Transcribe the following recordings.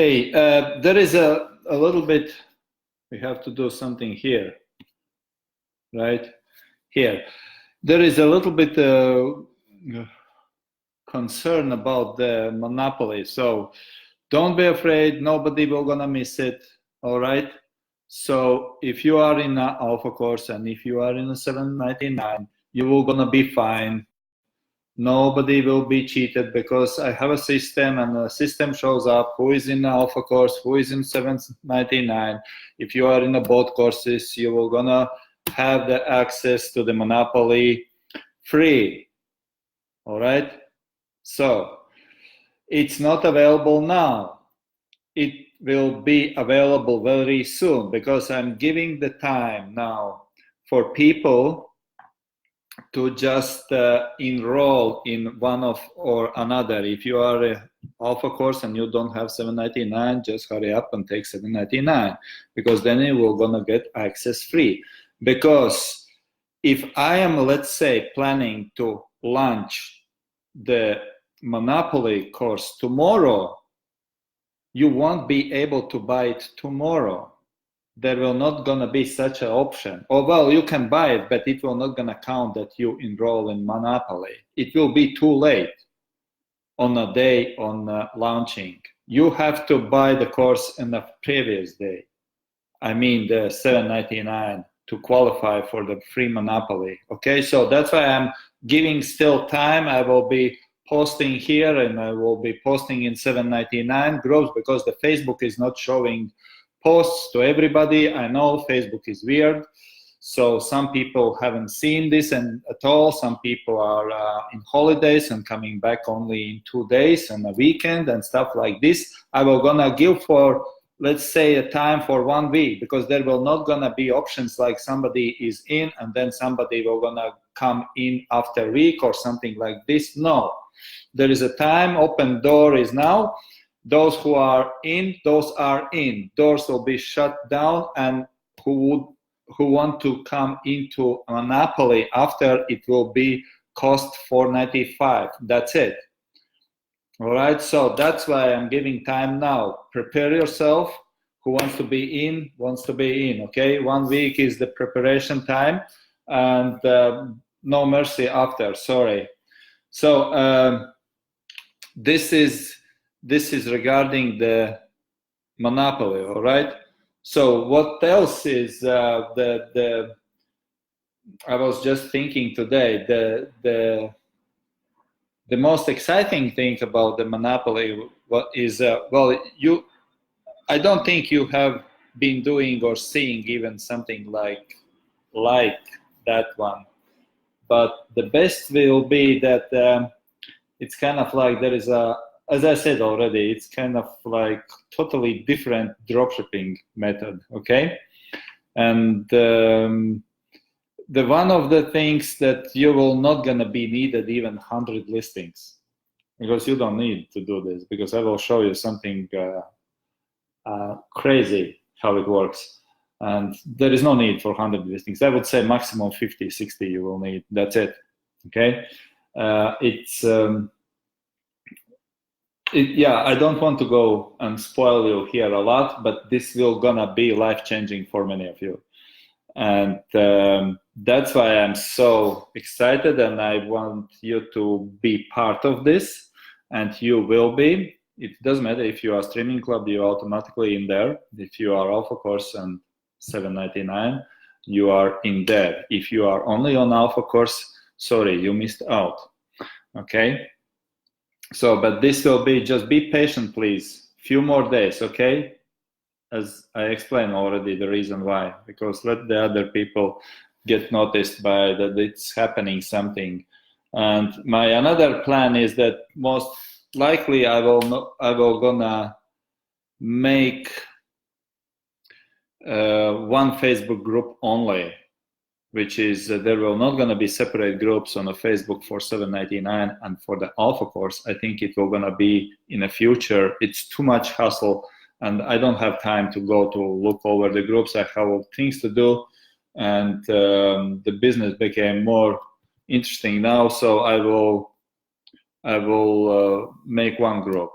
Hey, there is a little bit, we have to do something here, right? Here. There is a little bit concern about the monopoly. So don't be afraid, nobody will gonna miss it, all right? So if you are in an alpha course and if you are in a 799, you will gonna be fine. Nobody will be cheated because I have a system and the system shows up who is in the alpha course, who is in 799. If you are in the both courses, you will gonna have the access to the monopoly free. All right. So it's not available now. It will be available very soon because I'm giving the time now for people to just enroll in one of or another. If you are a alpha course and you don't have 799, just hurry up and take 799 because then you will gonna get access free. Because if I am, let's say, planning to launch the monopoly course tomorrow, you won't be able to buy it tomorrow. There will not gonna be such an option. Oh, well, you can buy it, but it will not gonna count that you enroll in monopoly. It will be too late on a day on launching. You have to buy the course in the previous day. I mean the 799 to qualify for the free monopoly. Okay, so that's why I'm giving still time. I will be posting here and I will be posting in 799 groups because the Facebook is not showing posts to everybody. I know Facebook is weird, so some people haven't seen this and at all. Some people are in holidays and coming back only in 2 days and a weekend and stuff like this. I will gonna give for, let's say, a time for 1 week because there will not gonna be options like somebody is in and then somebody will gonna come in after a week or something like this. No, there is a time. Open door is now. Those who are in, those are in. Doors will be shut down, and who want to come into monopoly after, it will be cost $4.95. That's it. All right, so that's why I'm giving time now. Prepare yourself. Who wants to be in, wants to be in, okay? 1 week is the preparation time, and no mercy after, sorry. So this is regarding the monopoly, all right? So what else is I was just thinking today, the most exciting thing about the monopoly is, I don't think you have been doing or seeing even something like that one, but the best will be that it's kind of like there is a, as I said already, it's kind of like totally different dropshipping method, okay? And the one of the things that you will not gonna be needed even 100 listings, because you don't need to do this, because I will show you something crazy how it works. And there is no need for 100 listings. I would say maximum 50, 60 you will need, that's it, okay? Yeah, I don't want to go and spoil you here a lot, but this will gonna be life-changing for many of you. And that's why I'm so excited and I want you to be part of this, and you will be. It doesn't matter if you are Streaming Club, you're automatically in there. If you are Alpha Course and 799, you are in there. If you are only on Alpha Course, sorry, you missed out, okay? So, but this will be, just be patient, please. Few more days, okay? As I explained already the reason why, because let the other people get noticed by that it's happening something. And my another plan is that most likely I will gonna make one Facebook group only, which is there will not gonna be separate groups on a Facebook for 799 and for the Alpha Course. I think it will gonna be in the future. It's too much hassle. And I don't have time to go to look over the groups. I have things to do, and the business became more interesting now. So I will make one group,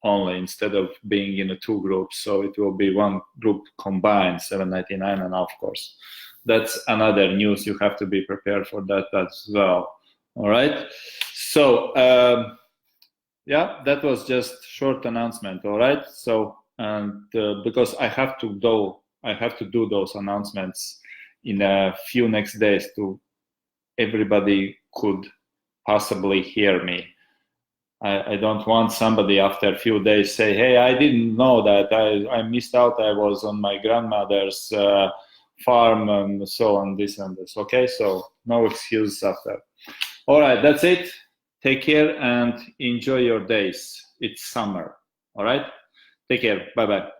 only instead of being in 2 groups. So it will be 1 group combined, 799, and of course, that's another news. You have to be prepared for that as well. All right. So yeah, that was just short announcement. All right. So and because I have to do those announcements in a few next days to everybody could possibly hear me. I don't want somebody after a few days say, hey, I didn't know that, I missed out, I was on my grandmother's farm and so on, this and this. Okay, so no excuse after. All right, that's it. Take care and enjoy your days. It's summer. All right, take care. Bye-bye.